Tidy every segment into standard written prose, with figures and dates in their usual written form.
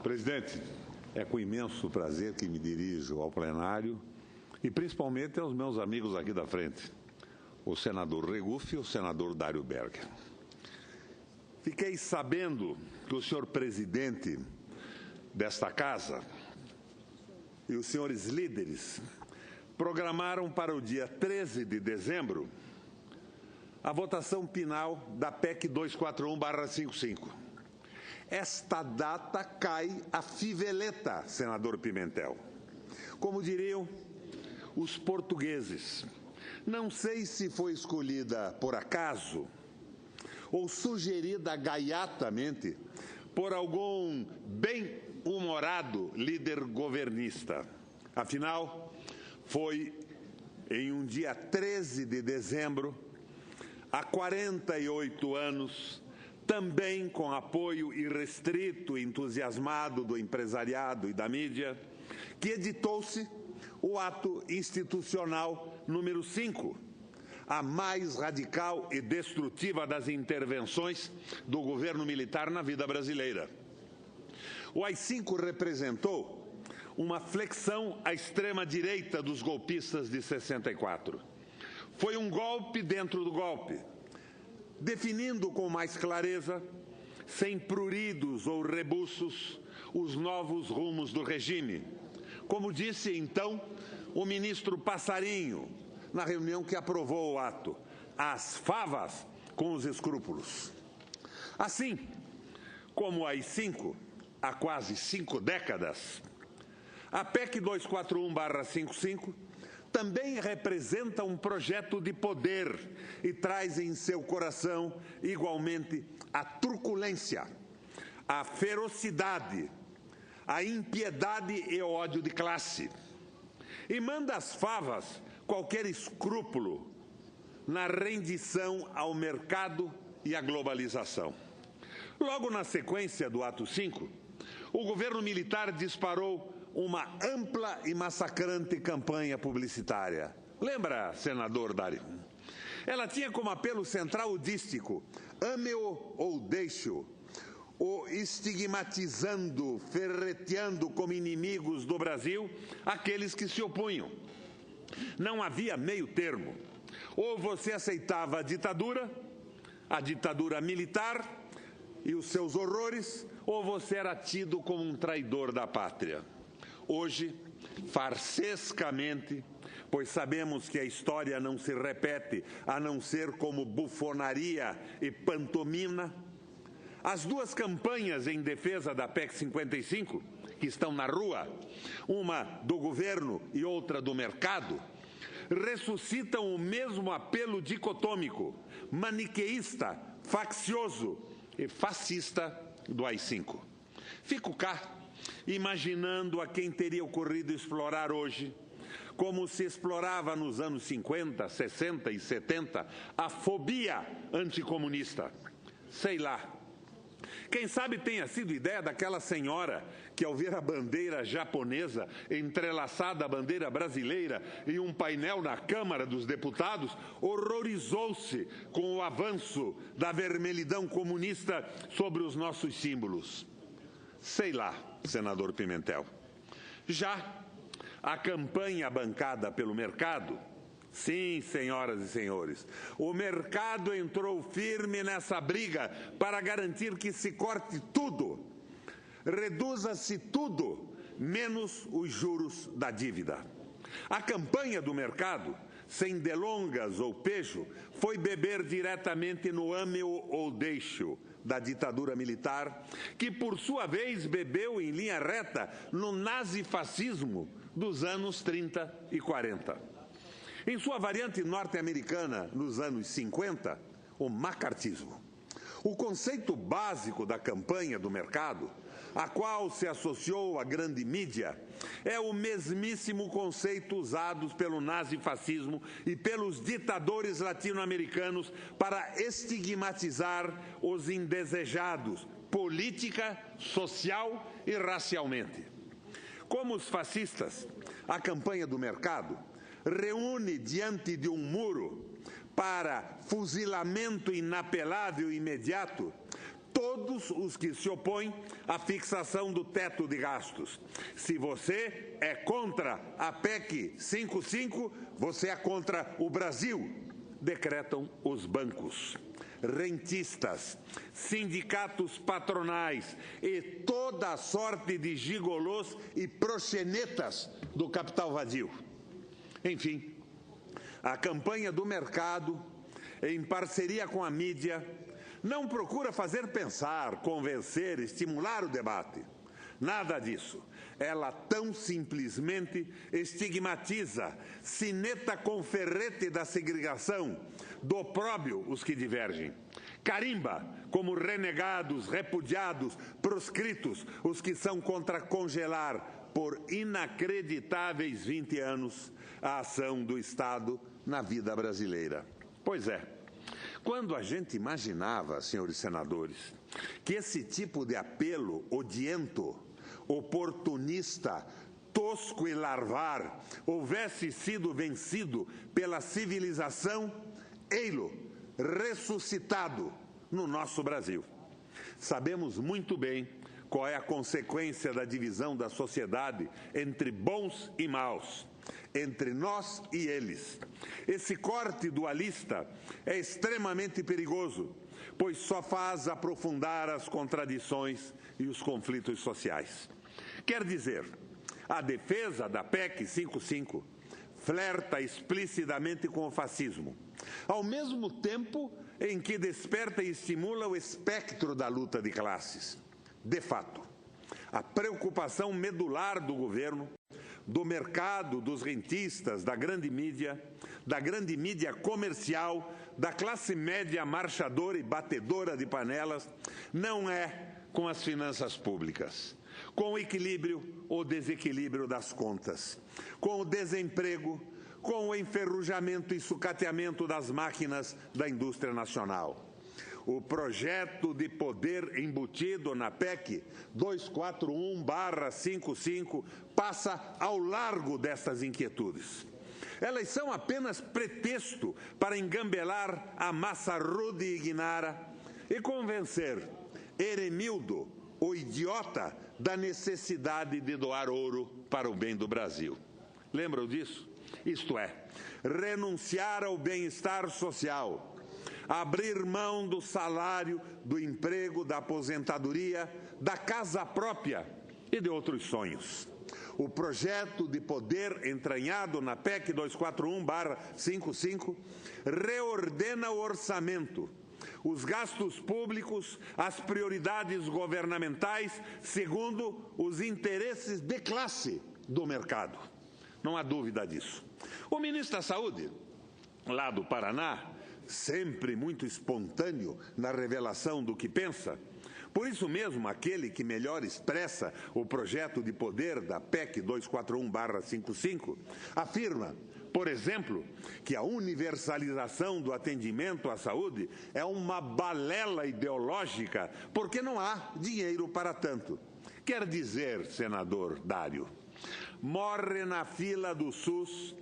Presidente, é com imenso prazer que me dirijo ao plenário e principalmente aos meus amigos aqui da frente, o senador Regufe e o senador Dário Berger. Fiquei sabendo que o senhor presidente desta casa e os senhores líderes programaram para o dia 13 de dezembro a votação final da PEC 241/55. Esta data cai a fiveleta, senador Pimentel. Como diriam os portugueses, não sei se foi escolhida por acaso ou sugerida gaiatamente por algum bem-humorado líder governista. Afinal, foi em um dia 13 de dezembro, há 48 anos, também com apoio irrestrito e entusiasmado do empresariado e da mídia, que editou-se o ato institucional número 5, a mais radical e destrutiva das intervenções do governo militar na vida brasileira. O AI-5 representou uma flexão à extrema-direita dos golpistas de 64. Foi um golpe dentro do golpe, definindo com mais clareza, sem pruridos ou rebuços, os novos rumos do regime. Como disse, então, o ministro Passarinho, na reunião que aprovou o ato, as favas com os escrúpulos. Assim, como o AI-5, há quase 5 décadas, a PEC 241/55 também representa um projeto de poder e traz em seu coração, igualmente, a truculência, a ferocidade, a impiedade e o ódio de classe. E manda às favas qualquer escrúpulo na rendição ao mercado e à globalização. Logo na sequência do ato 5, o governo militar disparou uma ampla e massacrante campanha publicitária. Lembra, senador Dário? Ela tinha como apelo central o dístico "ame-o ou deixe-o", o estigmatizando, ferreteando como inimigos do Brasil aqueles que se opunham. Não havia meio termo. Ou você aceitava a ditadura militar e os seus horrores, ou você era tido como um traidor da pátria. Hoje, farsescamente, pois sabemos que a história não se repete a não ser como bufonaria e pantomima, as duas campanhas em defesa da PEC 55, que estão na rua, uma do governo e outra do mercado, ressuscitam o mesmo apelo dicotômico, maniqueísta, faccioso e fascista do AI-5. Fico cá imaginando a quem teria ocorrido explorar hoje, como se explorava nos anos 50, 60 e 70, a fobia anticomunista. Sei lá. Quem sabe tenha sido ideia daquela senhora que, ao ver a bandeira japonesa entrelaçada à bandeira brasileira em um painel na Câmara dos Deputados, horrorizou-se com o avanço da vermelhidão comunista sobre os nossos símbolos. Sei lá, senador Pimentel. Já a campanha bancada pelo mercado, sim, senhoras e senhores, o mercado entrou firme nessa briga para garantir que se corte tudo, reduza-se tudo, menos os juros da dívida. A campanha do mercado, sem delongas ou pejo, foi beber diretamente no ame-o ou deixe-o da ditadura militar, que por sua vez bebeu em linha reta no nazifascismo dos anos 30 e 40. Em sua variante norte-americana, nos anos 50, o macartismo. O conceito básico da campanha do mercado, a qual se associou a grande mídia, é o mesmíssimo conceito usado pelo nazifascismo e pelos ditadores latino-americanos para estigmatizar os indesejados, política, social e racialmente. Como os fascistas, a campanha do mercado reúne diante de um muro para fuzilamento inapelável e imediato todos os que se opõem à fixação do teto de gastos. Se você é contra a PEC 55, você é contra o Brasil, decretam os bancos. Rentistas, sindicatos patronais e toda a sorte de gigolôs e proxenetas do capital vadio. Enfim, a campanha do mercado, em parceria com a mídia, não procura fazer pensar, convencer, estimular o debate. Nada disso. Ela tão simplesmente estigmatiza, sineta com ferrete da segregação, do opróbio os que divergem. Carimba como renegados, repudiados, proscritos os que são contra congelar por inacreditáveis 20 anos a ação do Estado na vida brasileira. Pois é. Quando a gente imaginava, senhores senadores, que esse tipo de apelo odiento, oportunista, tosco e larvar houvesse sido vencido pela civilização, ei-lo ressuscitado no nosso Brasil. Sabemos muito bem qual é a consequência da divisão da sociedade entre bons e maus, entre nós e eles. Esse corte dualista é extremamente perigoso, pois só faz aprofundar as contradições e os conflitos sociais. Quer dizer, a defesa da PEC 55 flerta explicitamente com o fascismo, ao mesmo tempo em que desperta e estimula o espectro da luta de classes. De fato, a preocupação medular do governo, do mercado, dos rentistas, da grande mídia comercial, da classe média marchadora e batedora de panelas, não é com as finanças públicas, com o equilíbrio ou desequilíbrio das contas, com o desemprego, com o enferrujamento e sucateamento das máquinas da indústria nacional. O projeto de poder embutido na PEC 241/55 passa ao largo dessas inquietudes. Elas são apenas pretexto para engambelar a massa rude e ignara e convencer Eremildo, o idiota, da necessidade de doar ouro para o bem do Brasil. Lembram disso? Isto é, renunciar ao bem-estar social, abrir mão do salário, do emprego, da aposentadoria, da casa própria e de outros sonhos. O projeto de poder entranhado na PEC 241/55 reordena o orçamento, os gastos públicos, as prioridades governamentais segundo os interesses de classe do mercado. Não há dúvida disso. O ministro da Saúde, lá do Paraná, sempre muito espontâneo na revelação do que pensa, por isso mesmo aquele que melhor expressa o projeto de poder da PEC 241/55, afirma, por exemplo, que a universalização do atendimento à saúde é uma balela ideológica porque não há dinheiro para tanto. Quer dizer, senador Dário, morre na fila do SUS,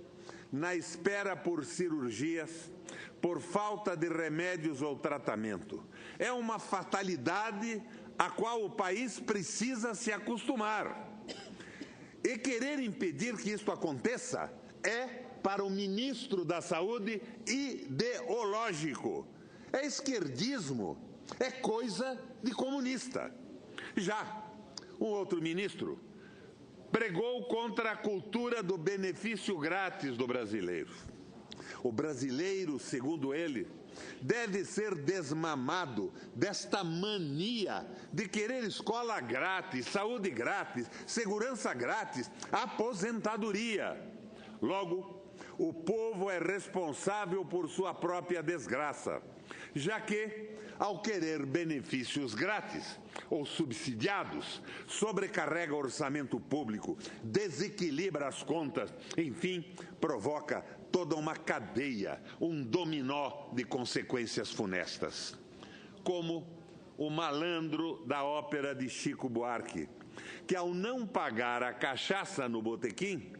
na espera por cirurgias, por falta de remédios ou tratamento. É uma fatalidade a qual o país precisa se acostumar. E querer impedir que isso aconteça é, para o ministro da Saúde, ideológico. É esquerdismo, é coisa de comunista. Já um outro ministro pregou contra a cultura do benefício grátis do brasileiro. O brasileiro, segundo ele, deve ser desmamado desta mania de querer escola grátis, saúde grátis, segurança grátis, aposentadoria. Logo, o povo é responsável por sua própria desgraça, já que, ao querer benefícios grátis ou subsidiados, sobrecarrega o orçamento público, desequilibra as contas, enfim, provoca toda uma cadeia, um dominó de consequências funestas. Como o malandro da ópera de Chico Buarque, que ao não pagar a cachaça no botequim,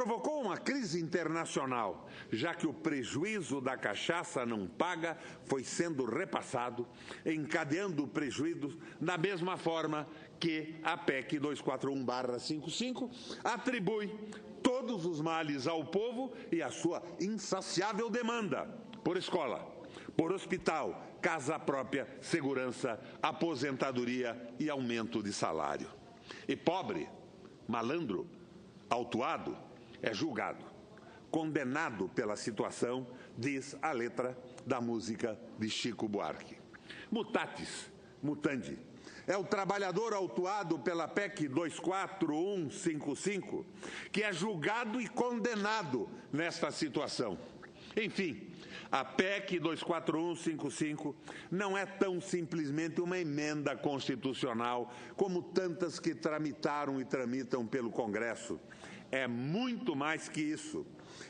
provocou uma crise internacional, já que o prejuízo da cachaça não paga foi sendo repassado, encadeando prejuízos da mesma forma que a PEC 241/55 atribui todos os males ao povo e a sua insaciável demanda por escola, por hospital, casa própria, segurança, aposentadoria e aumento de salário. E pobre, malandro, autuado, é julgado, condenado pela situação, diz a letra da música de Chico Buarque. Mutatis mutandi. É o trabalhador autuado pela PEC 24155 que é julgado e condenado nesta situação. Enfim, a PEC 24155 não é tão simplesmente uma emenda constitucional como tantas que tramitaram e tramitam pelo Congresso. É muito mais que isso.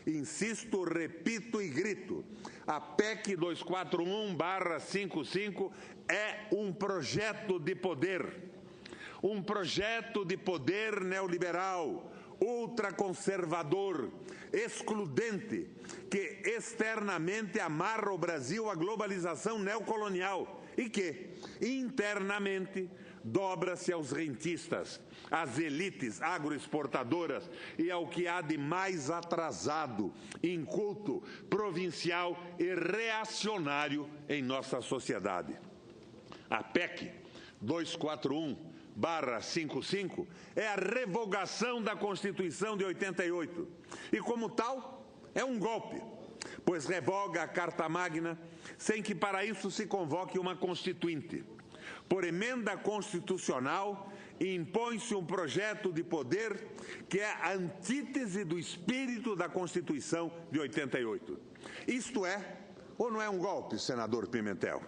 Insisto, repito e grito. A PEC 241/55 é um projeto de poder. Um projeto de poder neoliberal, ultraconservador, excludente, que externamente amarra o Brasil à globalização neocolonial e que, internamente, dobra-se aos rentistas, às elites agroexportadoras e ao que há de mais atrasado, inculto, provincial e reacionário em nossa sociedade. A PEC 241/55 é a revogação da Constituição de 88 e, como tal, é um golpe, pois revoga a Carta Magna sem que para isso se convoque uma Constituinte. Por emenda constitucional, impõe-se um projeto de poder que é a antítese do espírito da Constituição de 88. Isto é ou não é um golpe, senador Pimentel?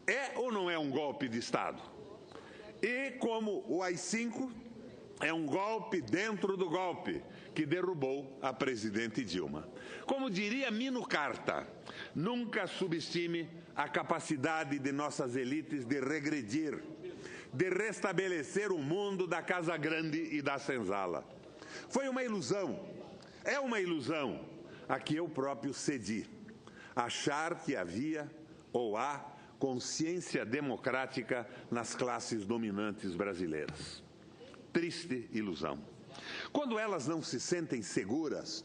É ou não é um golpe de Estado? E como o AI-5 é um golpe dentro do golpe que derrubou a presidente Dilma. Como diria Mino Carta, nunca subestime a capacidade de nossas elites de regredir, de restabelecer o mundo da Casa Grande e da Senzala. Foi uma ilusão, é uma ilusão a que eu próprio cedi, achar que havia ou há consciência democrática nas classes dominantes brasileiras. Triste ilusão. Quando elas não se sentem seguras,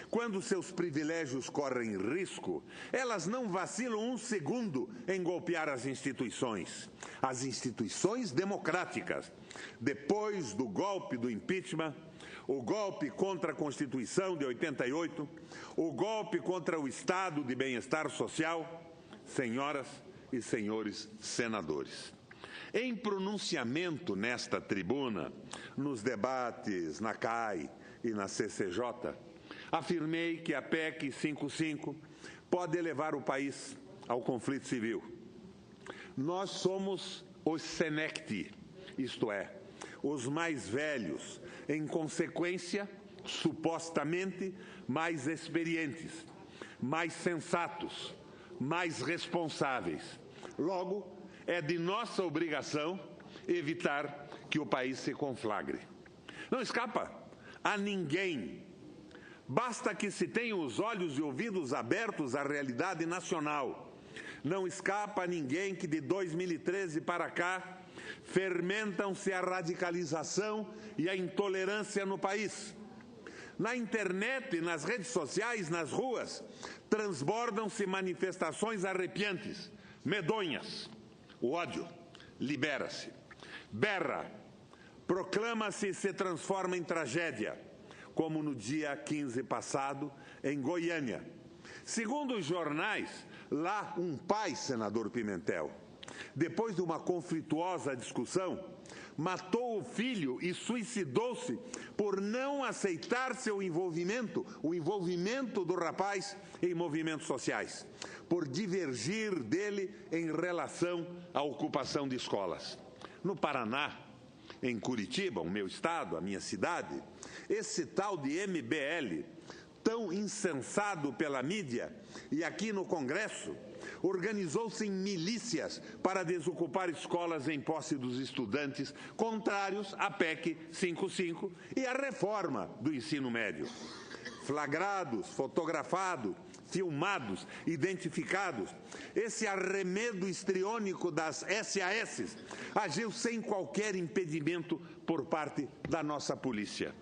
quando seus privilégios correm risco, elas não vacilam um segundo em golpear as instituições democráticas. Depois do golpe do impeachment, o golpe contra a Constituição de 88, o golpe contra o Estado de bem-estar social, senhoras e senhores senadores. Em pronunciamento nesta tribuna, nos debates na CAI e na CCJ, afirmei que a PEC 55 pode levar o país ao conflito civil. Nós somos os senecti, isto é, os mais velhos, em consequência, supostamente, mais experientes, mais sensatos, mais responsáveis. Logo, é de nossa obrigação evitar que o país se conflagre. Não escapa a ninguém. Basta que se tenha os olhos e ouvidos abertos à realidade nacional. Não escapa a ninguém que de 2013 para cá fermentam-se a radicalização e a intolerância no país. Na internet, nas redes sociais, nas ruas, transbordam-se manifestações arrepiantes, medonhas. O ódio libera-se, berra, proclama-se e se transforma em tragédia, como no dia 15 passado, em Goiânia. Segundo os jornais, lá um pai, senador Pimentel, depois de uma conflituosa discussão, matou o filho e suicidou-se por não aceitar seu envolvimento, o envolvimento do rapaz em movimentos sociais, por divergir dele em relação à ocupação de escolas. No Paraná, em Curitiba, o meu estado, a minha cidade, esse tal de MBL, tão incensado pela mídia e aqui no Congresso, organizou-se em milícias para desocupar escolas em posse dos estudantes, contrários à PEC 55 e à reforma do ensino médio. Flagrados, fotografados, filmados, identificados, esse arremedo histriônico das SAS agiu sem qualquer impedimento por parte da nossa polícia.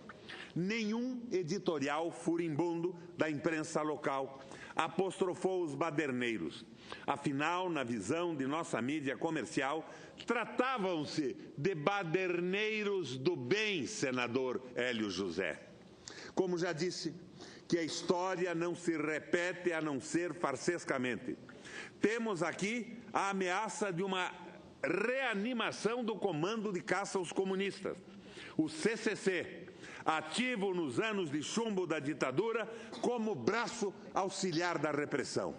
Nenhum editorial furibundo da imprensa local apostrofou os baderneiros. Afinal, na visão de nossa mídia comercial, tratavam-se de baderneiros do bem, senador Hélio José. Como já disse, que a história não se repete a não ser farsescamente. Temos aqui a ameaça de uma reanimação do Comando de Caça aos Comunistas, o CCC, ativo nos anos de chumbo da ditadura como braço auxiliar da repressão.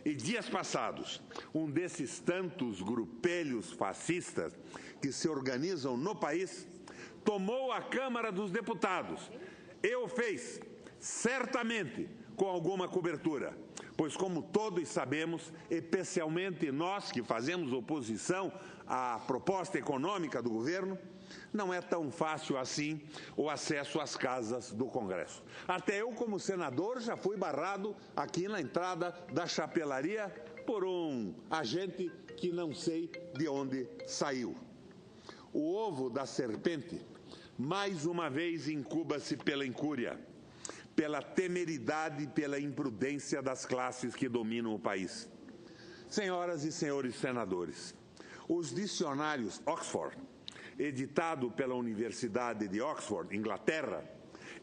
E dias passados, um desses tantos grupelhos fascistas que se organizam no país tomou a Câmara dos Deputados e o fez, certamente, com alguma cobertura, pois, como todos sabemos, especialmente nós que fazemos oposição à proposta econômica do governo, não é tão fácil assim o acesso às casas do Congresso. Até eu, como senador, já fui barrado aqui na entrada da chapelaria por um agente que não sei de onde saiu. O ovo da serpente, mais uma vez, incuba-se pela incúria, pela temeridade e pela imprudência das classes que dominam o país. Senhoras e senhores senadores, os dicionários Oxford, editado pela Universidade de Oxford, Inglaterra,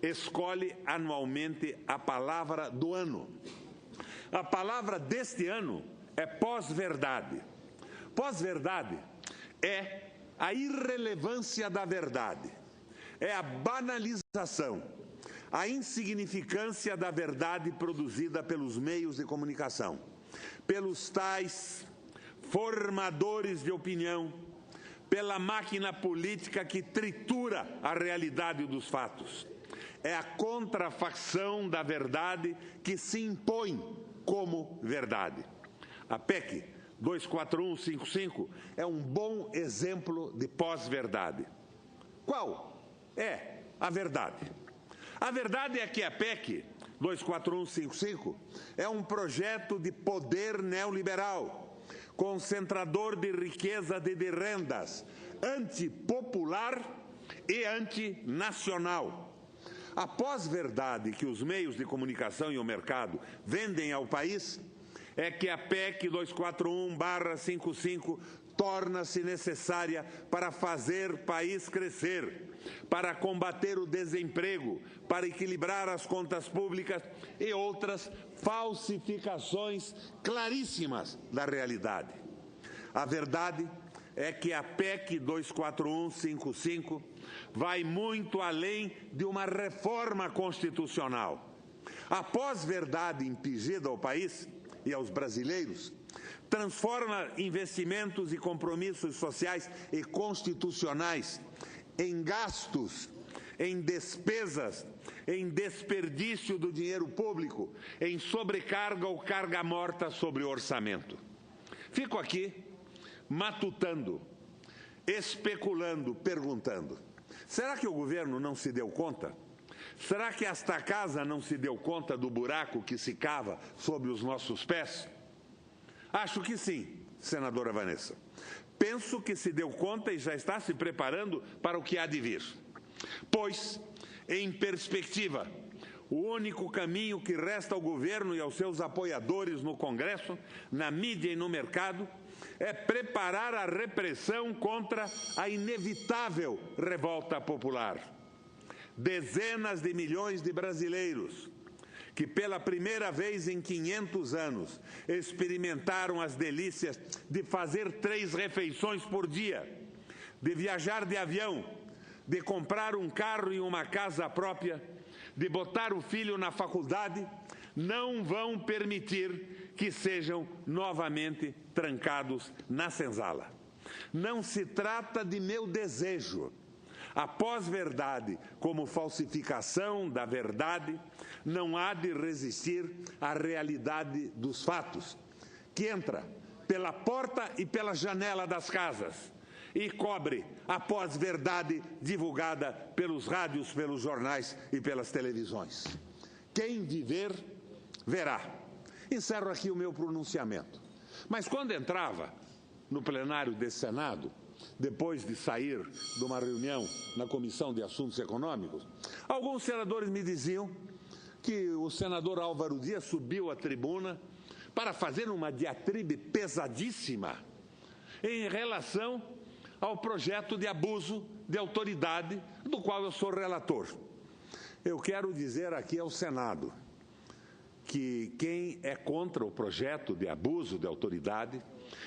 escolhe anualmente a palavra do ano. A palavra deste ano é pós-verdade. Pós-verdade é a irrelevância da verdade, é a banalização, a insignificância da verdade produzida pelos meios de comunicação, pelos tais formadores de opinião, pela máquina política que tritura a realidade dos fatos. É a contrafação da verdade que se impõe como verdade. A PEC 24155 é um bom exemplo de pós-verdade. Qual é a verdade? A verdade é que a PEC 24155 é um projeto de poder neoliberal, concentrador de riqueza e de rendas, antipopular e antinacional. A pós-verdade que os meios de comunicação e o mercado vendem ao país é que a PEC 241/55 torna-se necessária para fazer o país crescer, para combater o desemprego, para equilibrar as contas públicas e outras falsificações claríssimas da realidade. A verdade é que a PEC 24155 vai muito além de uma reforma constitucional. A pós-verdade impingida ao país e aos brasileiros transforma investimentos e compromissos sociais e constitucionais em gastos, em despesas, em desperdício do dinheiro público, em sobrecarga ou carga morta sobre o orçamento. Fico aqui matutando, especulando, perguntando: será que o governo não se deu conta? Será que esta casa não se deu conta do buraco que se cava sobre os nossos pés? Acho que sim, senadora Vanessa. Penso que se deu conta e já está se preparando para o que há de vir. Pois, em perspectiva, o único caminho que resta ao governo e aos seus apoiadores no Congresso, na mídia e no mercado, é preparar a repressão contra a inevitável revolta popular. Dezenas de milhões de brasileiros que pela primeira vez em 500 anos experimentaram as delícias de fazer 3 refeições por dia, de viajar de avião, de comprar um carro e uma casa própria, de botar o filho na faculdade, não vão permitir que sejam novamente trancados na senzala. Não se trata de meu desejo. A pós-verdade, como falsificação da verdade, não há de resistir à realidade dos fatos, que entra pela porta e pela janela das casas e cobre a pós-verdade divulgada pelos rádios, pelos jornais e pelas televisões. Quem viver, verá. Encerro aqui o meu pronunciamento. Mas quando entrava no plenário desse Senado, depois de sair de uma reunião na Comissão de Assuntos Econômicos, alguns senadores me diziam que o senador Álvaro Dias subiu à tribuna para fazer uma diatribe pesadíssima em relação ao projeto de abuso de autoridade do qual eu sou relator. Eu quero dizer aqui ao Senado que quem é contra o projeto de abuso de autoridade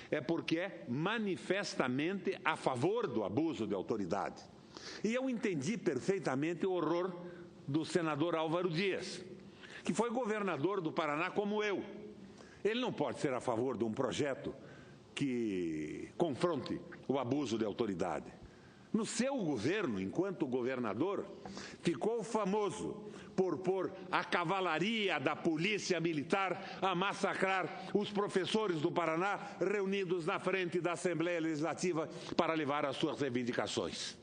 é porque é manifestamente a favor do abuso de autoridade. E eu entendi perfeitamente o horror do senador Álvaro Dias, que foi governador do Paraná como eu. Ele não pode ser a favor de um projeto que confronte o abuso de autoridade. No seu governo, enquanto governador, ficou famoso por pôr a cavalaria da polícia militar a massacrar os professores do Paraná reunidos na frente da Assembleia Legislativa para levar as suas reivindicações.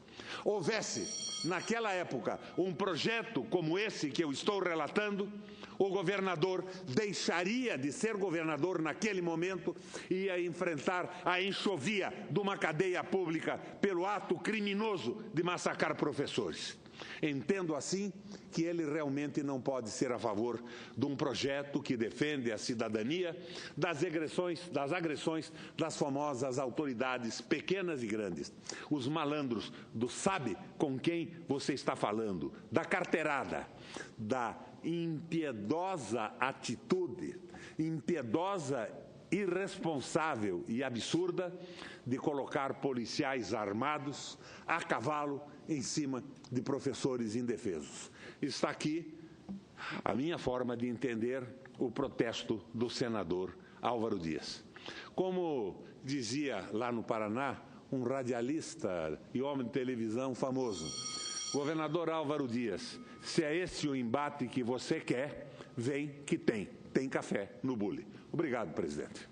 Houvesse, naquela época, um projeto como esse que eu estou relatando, o governador deixaria de ser governador naquele momento e ia enfrentar a enxovia de uma cadeia pública pelo ato criminoso de massacrar professores. Entendo assim que ele realmente não pode ser a favor de um projeto que defende a cidadania das agressões das famosas autoridades pequenas e grandes. Os malandros do sabe com quem você está falando, da carteirada, da impiedosa atitude, impiedosa, irresponsável e absurda de colocar policiais armados a cavalo em cima de professores indefesos. Está aqui a minha forma de entender o protesto do senador Álvaro Dias. Como dizia lá no Paraná um radialista e homem de televisão famoso, governador Álvaro Dias, se é esse o embate que você quer, vem que tem café no bule. Obrigado, presidente.